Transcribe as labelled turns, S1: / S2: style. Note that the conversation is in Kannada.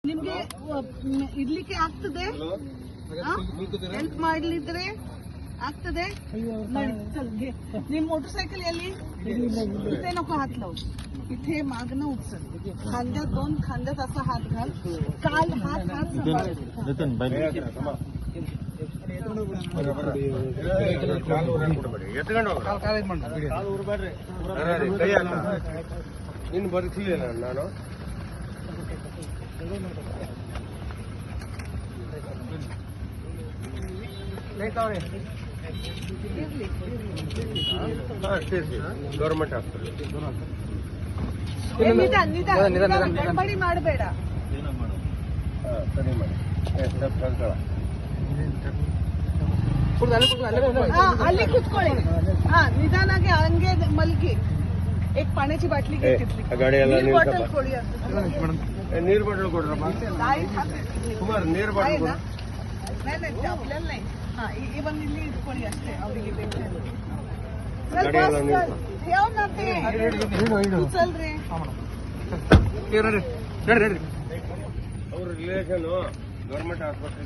S1: ನಿಮ್ಗೆ ಇಡ್ಲಿಕ್ಕೆ ಆಗ್ತದೆ, ಹೆಲ್ಪ್ ಮಾಡ್ಲಿದ್ರೆ ಆಗ್तदे. निम मोटरसायकल एली इथे नको हात लावू, इथे मागणं उचल, खांद्यात दोन खांद्यात असा हात घाल, काल हात सांभाळ.
S2: ನೀನು ಬರ್ತಿಲ್ಲ ನಾನು ಗೌರ್ಮೆಂಟ್
S1: ಗಡ್ಬಡಿ ಮಾಡಬೇಡ,
S2: ಸರಿ ಮಾಡಿ
S1: ಅಲ್ಲಿ ಕುತ್ಕೊಳ್ಳಿ. निदानागे हंगे मलगी. एक पाण्याची बाटली घेतली,
S2: गाडी
S1: बॉटल कोळी
S2: ನೀರು ಬಾಟಲ್ ಕೊಡ್ರಪ್ಪ ಕುಮಾರ್, ನೀರು ಬಾಟಲ್ ಕೊಡು.
S1: नाही आपल्याला नाही. इवन ಇಲ್ಲಿ ಇಟ್ಕೊಳ್ಳಿ ಅಷ್ಟೇ, ಅವರಿಗೆ ಬೇಕು. ठेव ना ते, चल रे.
S2: ಅವ್ರ ರಿಲೇಷನ್ ಗೌರ್ಮೆಂಟ್ ಆಸ್ಪತ್ರೆ